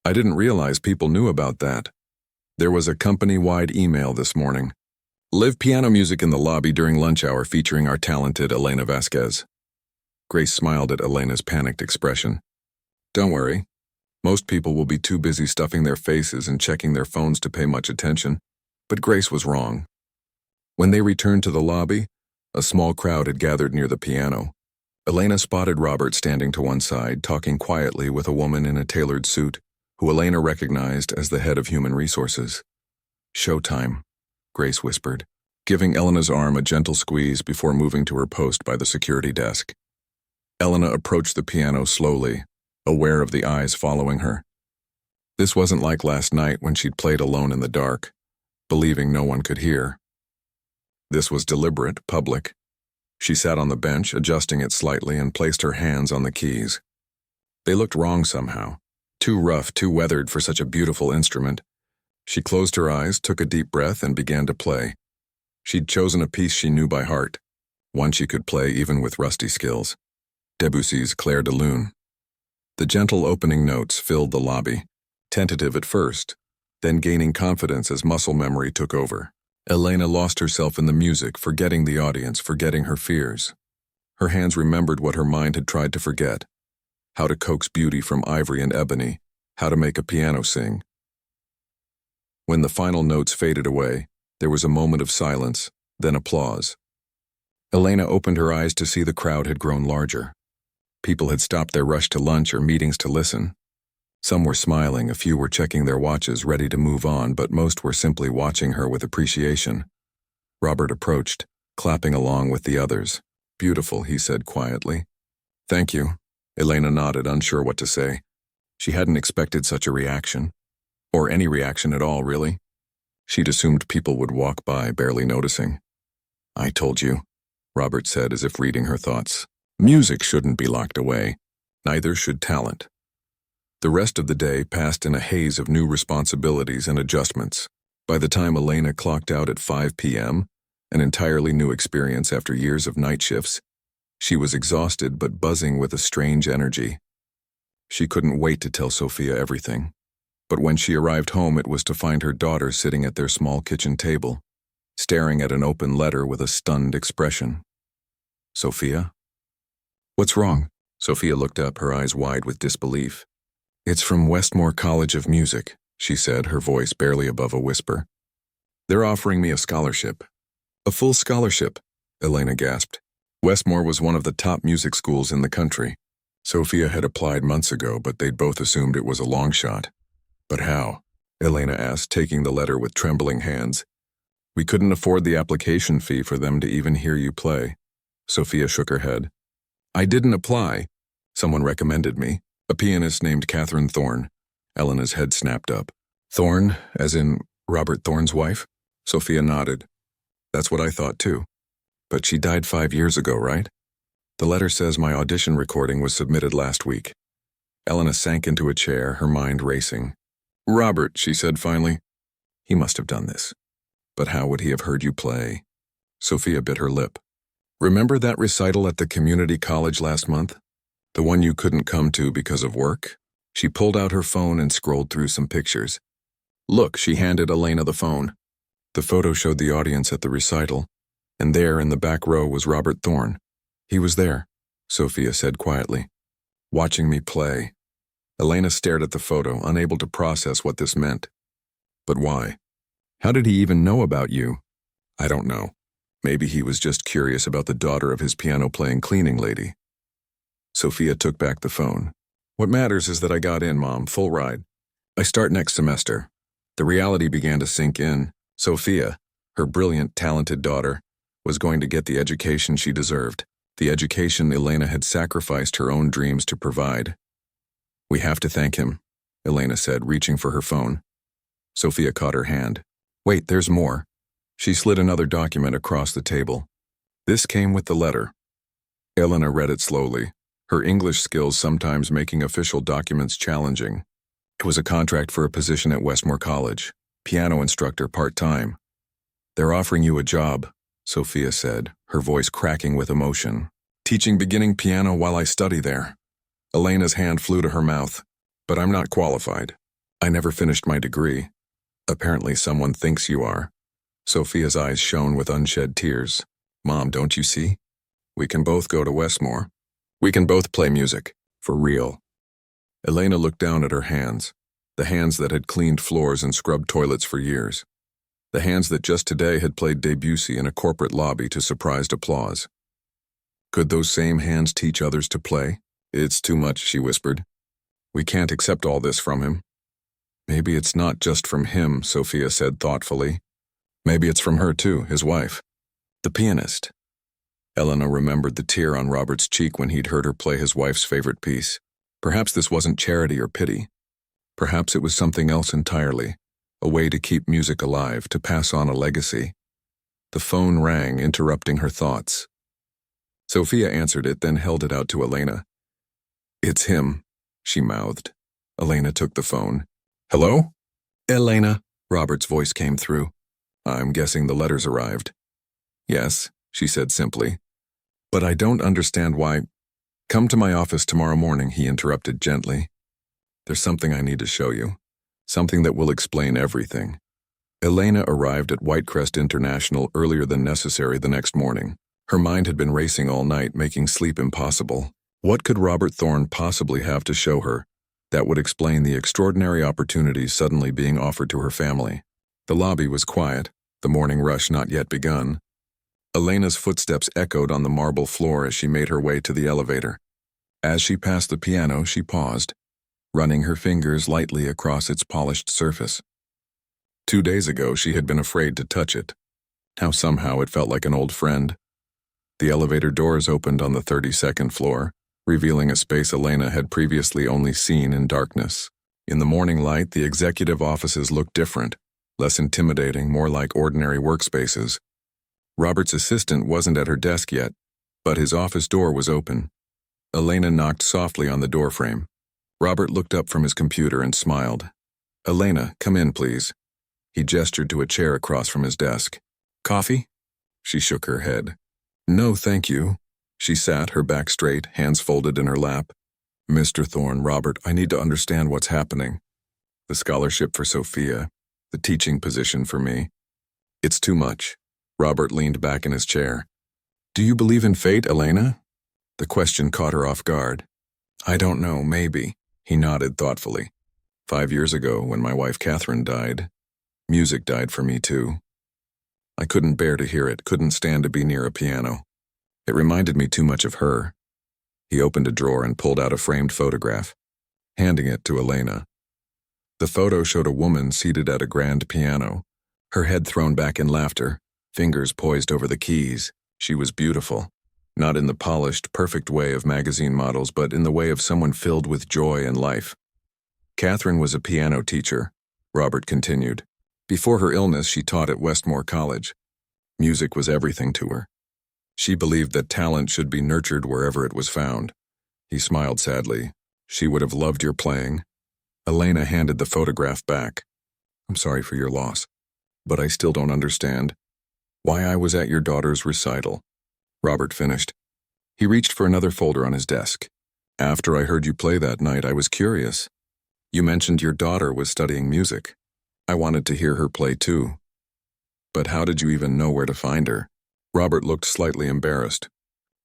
I didn't realize people knew about that. There was a company-wide email this morning. Live piano music in the lobby during lunch hour featuring our talented Elena Vasquez. Grace smiled at Elena's panicked expression. Don't worry. Most people will be too busy stuffing their faces and checking their phones to pay much attention. But Grace was wrong. When they returned to the lobby, a small crowd had gathered near the piano. Elena spotted Robert standing to one side, talking quietly with a woman in a tailored suit, who Elena recognized as the head of human resources. Showtime, Grace whispered, giving Elena's arm a gentle squeeze before moving to her post by the security desk. Elena approached the piano slowly, aware of the eyes following her. This wasn't like last night when she'd played alone in the dark, believing no one could hear. This was deliberate, public. She sat on the bench, adjusting it slightly, and placed her hands on the keys. They looked wrong somehow, too rough, too weathered for such a beautiful instrument. She closed her eyes, took a deep breath, and began to play. She'd chosen a piece she knew by heart, one she could play even with rusty skills. Debussy's Clair de Lune. The gentle opening notes filled the lobby, tentative at first, then gaining confidence as muscle memory took over. Elena lost herself in the music, forgetting the audience, forgetting her fears. Her hands remembered what her mind had tried to forget: how to coax beauty from ivory and ebony, how to make a piano sing. When the final notes faded away, there was a moment of silence, then applause. Elena opened her eyes to see the crowd had grown larger. People had stopped their rush to lunch or meetings to listen. Some were smiling, a few were checking their watches, ready to move on, but most were simply watching her with appreciation. Robert approached, clapping along with the others. "Beautiful," he said quietly. "Thank you." Elena nodded, unsure what to say. She hadn't expected such a reaction. Or any reaction at all, really. She'd assumed people would walk by, barely noticing. "I told you," Robert said, as if reading her thoughts. "Music shouldn't be locked away. Neither should talent." The rest of the day passed in a haze of new responsibilities and adjustments. By the time Elena clocked out at 5 p.m., an entirely new experience after years of night shifts, she was exhausted but buzzing with a strange energy. She couldn't wait to tell Sophia everything. But when she arrived home, it was to find her daughter sitting at their small kitchen table, staring at an open letter with a stunned expression. "Sophia?" "What's wrong?" Sophia looked up, her eyes wide with disbelief. "It's from Westmore College of Music," she said, her voice barely above a whisper. "They're offering me a scholarship." "A full scholarship?" Elena gasped. Westmore was one of the top music schools in the country. Sophia had applied months ago, but they'd both assumed it was a long shot. "But how?" Elena asked, taking the letter with trembling hands. "We couldn't afford the application fee for them to even hear you play." Sophia shook her head. "I didn't apply. Someone recommended me. A pianist named Catherine Thorne." Elena's head snapped up. "Thorne, as in Robert Thorne's wife?" Sophia nodded. "That's what I thought too. But she died 5 years ago, right? The letter says my audition recording was submitted last week." Elena sank into a chair, her mind racing. "Robert," she said finally. "He must have done this. But how would he have heard you play?" Sophia bit her lip. "Remember that recital at the community college last month? The one you couldn't come to because of work?" She pulled out her phone and scrolled through some pictures. "Look," she handed Elena the phone. The photo showed the audience at the recital, and there in the back row was Robert Thorne. "He was there," Sophia said quietly, "watching me play." Elena stared at the photo, unable to process what this meant. "But why? How did he even know about you?" "I don't know. Maybe he was just curious about the daughter of his piano-playing cleaning lady." Sophia took back the phone. "What matters is that I got in, Mom, full ride. I start next semester." The reality began to sink in. Sophia, her brilliant, talented daughter, was going to get the education she deserved, the education Elena had sacrificed her own dreams to provide. "We have to thank him," Elena said, reaching for her phone. Sophia caught her hand. "Wait, there's more." She slid another document across the table. This came with the letter. Elena read it slowly, her English skills sometimes making official documents challenging. It was a contract for a position at Westmore College, piano instructor part-time. "They're offering you a job," Sophia said, her voice cracking with emotion. "Teaching beginning piano while I study there." Elena's hand flew to her mouth. "But I'm not qualified." I never finished my degree. Apparently someone thinks you are. Sophia's eyes shone with unshed tears. Mom, don't you see? We can both go to Westmore. We can both play music. For real. Elena looked down at her hands, the hands that had cleaned floors and scrubbed toilets for years. The hands that just today had played Debussy in a corporate lobby to surprised applause. Could those same hands teach others to play? It's too much, she whispered. We can't accept all this from him. Maybe it's not just from him, Sophia said thoughtfully. Maybe it's from her too, his wife. The pianist. Elena remembered the tear on Robert's cheek when he'd heard her play his wife's favorite piece. Perhaps this wasn't charity or pity. Perhaps it was something else entirely, a way to keep music alive, to pass on a legacy. The phone rang, interrupting her thoughts. Sophia answered it, then held it out to Elena. It's him, she mouthed. Elena took the phone. Hello? Elena, Robert's voice came through. I'm guessing the letters arrived. Yes, she said simply. But I don't understand why. Come to my office tomorrow morning, he interrupted gently. There's something I need to show you. Something that will explain everything. Elena arrived at Whitecrest International earlier than necessary the next morning. Her mind had been racing all night, making sleep impossible. What could Robert Thorne possibly have to show her that would explain the extraordinary opportunities suddenly being offered to her family? The lobby was quiet, the morning rush not yet begun. Elena's footsteps echoed on the marble floor as she made her way to the elevator. As she passed the piano, she paused, running her fingers lightly across its polished surface. 2 days ago, she had been afraid to touch it. Now somehow it felt like an old friend. The elevator doors opened on the 32nd floor, revealing a space Elena had previously only seen in darkness. In the morning light, the executive offices looked different, less intimidating, more like ordinary workspaces. Robert's assistant wasn't at her desk yet, but his office door was open. Elena knocked softly on the doorframe. Robert looked up from his computer and smiled. Elena, come in, please. He gestured to a chair across from his desk. Coffee? She shook her head. No, thank you. She sat, her back straight, hands folded in her lap. Mr. Thorne, Robert, I need to understand what's happening. The scholarship for Sophia, the teaching position for me. It's too much. Robert leaned back in his chair. Do you believe in fate, Elena? The question caught her off guard. I don't know, maybe. He nodded thoughtfully. 5 years ago, when my wife Catherine died, music died for me too. I couldn't bear to hear it, couldn't stand to be near a piano. It reminded me too much of her. He opened a drawer and pulled out a framed photograph, handing it to Elena. The photo showed a woman seated at a grand piano, her head thrown back in laughter, fingers poised over the keys. She was beautiful, not in the polished, perfect way of magazine models, but in the way of someone filled with joy and life. Catherine was a piano teacher, Robert continued. Before her illness, she taught at Westmore College. Music was everything to her. She believed that talent should be nurtured wherever it was found. He smiled sadly. She would have loved your playing. Elena handed the photograph back. I'm sorry for your loss, but I still don't understand why I was at your daughter's recital. Robert finished. He reached for another folder on his desk. After I heard you play that night, I was curious. You mentioned your daughter was studying music. I wanted to hear her play too. But how did you even know where to find her? Robert looked slightly embarrassed.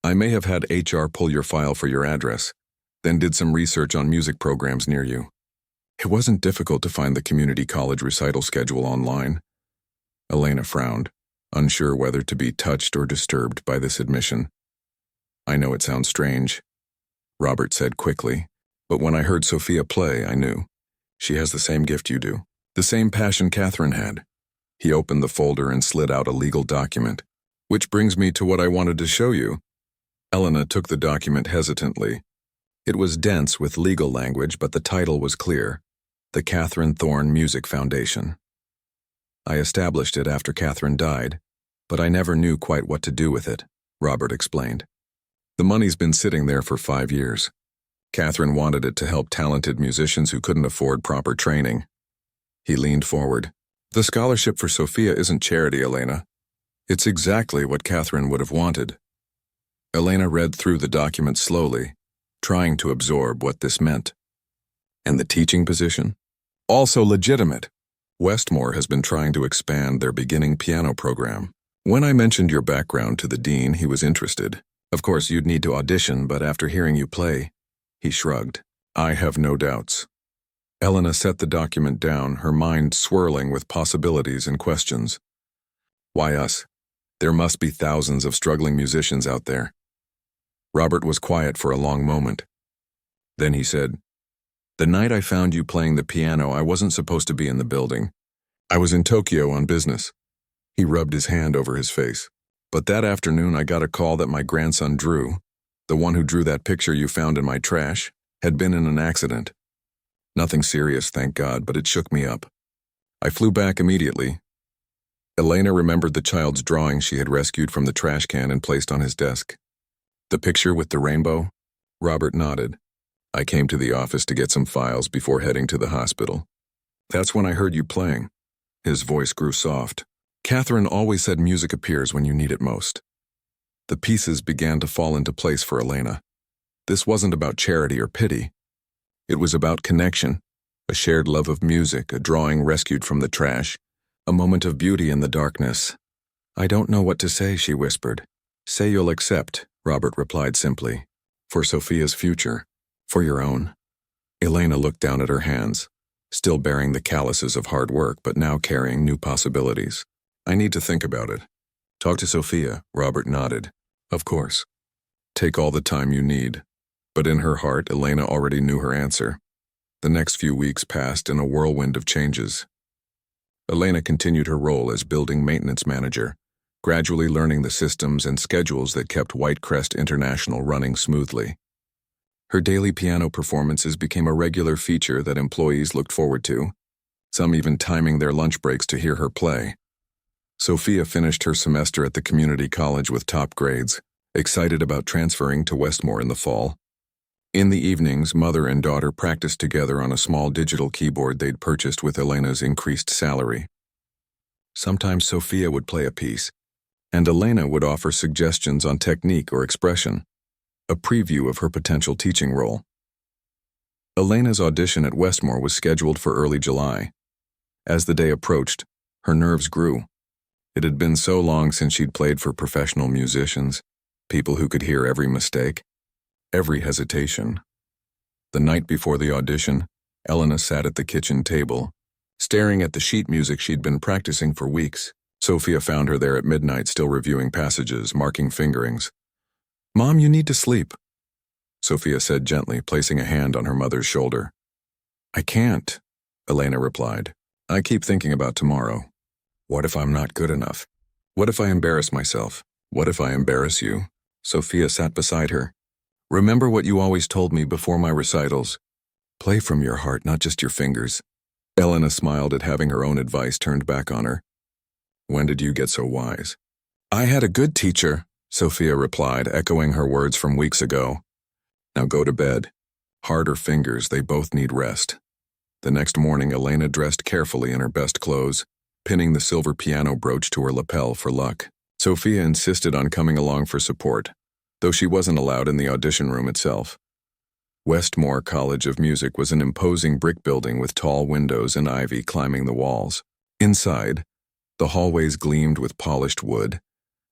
I may have had HR pull your file for your address, then did some research on music programs near you. It wasn't difficult to find the community college recital schedule online. Elena frowned, unsure whether to be touched or disturbed by this admission. I know it sounds strange, Robert said quickly, but when I heard Sophia play, I knew. She has the same gift you do, the same passion Catherine had. He opened the folder and slid out a legal document. Which brings me to what I wanted to show you. Elena took the document hesitantly. It was dense with legal language, but the title was clear. The Catherine Thorne Music Foundation. I established it after Catherine died, but I never knew quite what to do with it, Robert explained. The money's been sitting there for 5 years. Catherine wanted it to help talented musicians who couldn't afford proper training. He leaned forward. The scholarship for Sophia isn't charity, Elena. It's exactly what Catherine would have wanted. Elena read through the document slowly, trying to absorb what this meant. And the teaching position? Also legitimate. Westmore has been trying to expand their beginning piano program. When I mentioned your background to the dean, he was interested. Of course, you'd need to audition, but after hearing you play, he shrugged. I have no doubts. Elena set the document down, her mind swirling with possibilities and questions. Why us? There must be thousands of struggling musicians out there. Robert was quiet for a long moment. Then he said, "The night I found you playing the piano, I wasn't supposed to be in the building. I was in Tokyo on business." He rubbed his hand over his face. "But that afternoon I got a call that my grandson Drew, the one who drew that picture you found in my trash, had been in an accident. Nothing serious, thank God, but it shook me up. I flew back immediately." Elena remembered the child's drawing she had rescued from the trash can and placed on his desk. "The picture with the rainbow?" Robert nodded. "I came to the office to get some files before heading to the hospital. That's when I heard you playing." His voice grew soft. "Catherine always said music appears when you need it most." The pieces began to fall into place for Elena. This wasn't about charity or pity. It was about connection, a shared love of music, a drawing rescued from the trash, a moment of beauty in the darkness. "I don't know what to say," she whispered. "Say you'll accept," Robert replied simply. "For Sophia's future, for your own." Elena looked down at her hands, still bearing the calluses of hard work, but now carrying new possibilities. "I need to think about it." "Talk to Sophia," Robert nodded. "Of course. Take all the time you need." But in her heart, Elena already knew her answer. The next few weeks passed in a whirlwind of changes. Elena continued her role as building maintenance manager, gradually learning the systems and schedules that kept Whitecrest International running smoothly. Her daily piano performances became a regular feature that employees looked forward to, some even timing their lunch breaks to hear her play. Sophia finished her semester at the community college with top grades, excited about transferring to Westmore in the fall. In the evenings, mother and daughter practiced together on a small digital keyboard they'd purchased with Elena's increased salary. Sometimes Sophia would play a piece, and Elena would offer suggestions on technique or expression, a preview of her potential teaching role. Elena's audition at Westmore was scheduled for early July. As the day approached, her nerves grew. It had been so long since she'd played for professional musicians, people who could hear every mistake, every hesitation. The night before the audition, Elena sat at the kitchen table, staring at the sheet music she'd been practicing for weeks. Sophia found her there at midnight, still reviewing passages, marking fingerings. "Mom, you need to sleep," Sophia said gently, placing a hand on her mother's shoulder. "I can't," Elena replied. "I keep thinking about tomorrow. What if I'm not good enough? What if I embarrass myself? What if I embarrass you?" Sophia sat beside her. "Remember what you always told me before my recitals. Play from your heart, not just your fingers." Elena smiled at having her own advice turned back on her. "When did you get so wise?" "I had a good teacher," Sophia replied, echoing her words from weeks ago. "Now go to bed. Heart or fingers, they both need rest." The next morning, Elena dressed carefully in her best clothes, pinning the silver piano brooch to her lapel for luck. Sophia insisted on coming along for support, though she wasn't allowed in the audition room itself. Westmore College of Music was an imposing brick building with tall windows and ivy climbing the walls. Inside, the hallways gleamed with polished wood,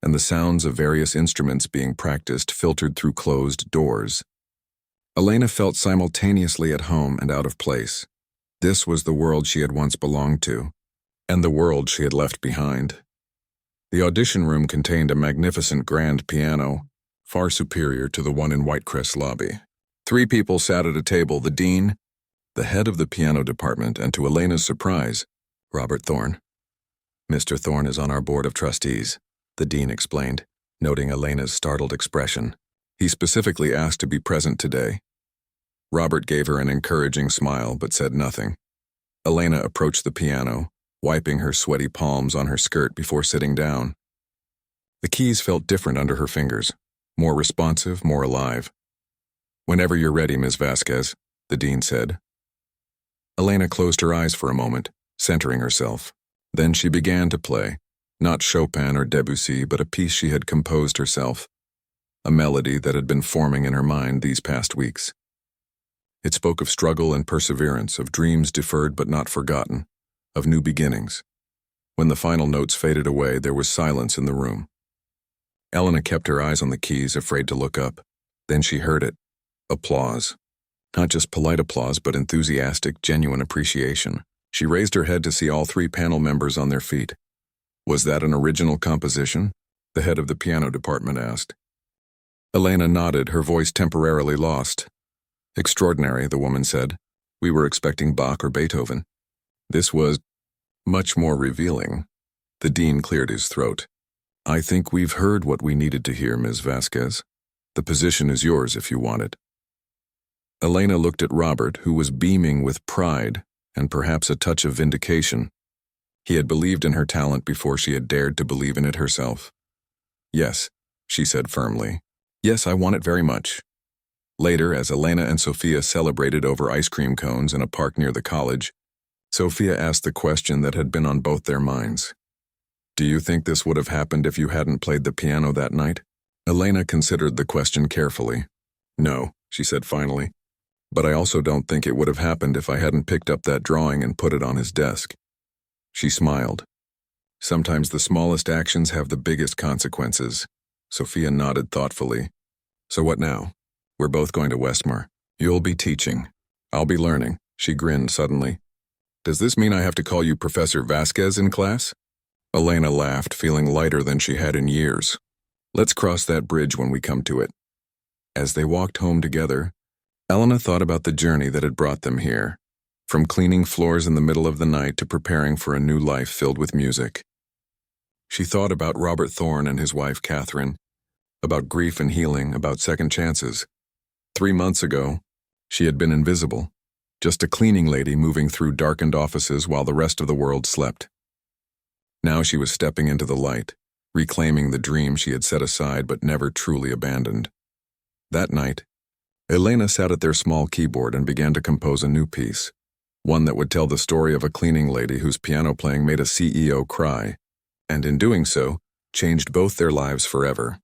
and the sounds of various instruments being practiced filtered through closed doors. Elena felt simultaneously at home and out of place. This was the world she had once belonged to, and the world she had left behind. The audition room contained a magnificent grand piano, far superior to the one in Whitecrest's lobby. 3 people sat at a table: the dean, the head of the piano department, and to Elena's surprise, Robert Thorne. "Mr. Thorne is on our board of trustees," the dean explained, noting Elena's startled expression. "He specifically asked to be present today." Robert gave her an encouraging smile but said nothing. Elena approached the piano, wiping her sweaty palms on her skirt before sitting down. The keys felt different under her fingers, more responsive, more alive. "Whenever you're ready, Ms. Vasquez," the dean said. Elena closed her eyes for a moment, centering herself. Then she began to play, not Chopin or Debussy, but a piece she had composed herself, a melody that had been forming in her mind these past weeks. It spoke of struggle and perseverance, of dreams deferred but not forgotten, of new beginnings. When the final notes faded away, there was silence in the room. Elena kept her eyes on the keys, afraid to look up. Then she heard it. Applause. Not just polite applause, but enthusiastic, genuine appreciation. She raised her head to see all 3 panel members on their feet. Was that an original composition? The head of the piano department asked. Elena nodded, her voice temporarily lost. Extraordinary, the woman said. We were expecting Bach or Beethoven. This was much more revealing. The dean cleared his throat. I think we've heard what we needed to hear, Ms. Vasquez. The position is yours if you want it. Elena looked at Robert, who was beaming with pride and perhaps a touch of vindication. He had believed in her talent before she had dared to believe in it herself. Yes, she said firmly. Yes, I want it very much. Later, as Elena and Sophia celebrated over ice cream cones in a park near the college, Sophia asked the question that had been on both their minds. Do you think this would have happened if you hadn't played the piano that night? Elena considered the question carefully. No, she said finally. But I also don't think it would have happened if I hadn't picked up that drawing and put it on his desk. She smiled. Sometimes the smallest actions have the biggest consequences. Sophia nodded thoughtfully. So what now? We're both going to Westmore. You'll be teaching. I'll be learning. She grinned suddenly. Does this mean I have to call you Professor Vasquez in class? Elena laughed, feeling lighter than she had in years. Let's cross that bridge when we come to it. As they walked home together, Elena thought about the journey that had brought them here, from cleaning floors in the middle of the night to preparing for a new life filled with music. She thought about Robert Thorne and his wife Catherine, about grief and healing, about second chances. 3 months ago, she had been invisible, just a cleaning lady moving through darkened offices while the rest of the world slept. Now she was stepping into the light, reclaiming the dream she had set aside but never truly abandoned. That night, Elena sat at their small keyboard and began to compose a new piece, one that would tell the story of a cleaning lady whose piano playing made a CEO cry, and in doing so, changed both their lives forever.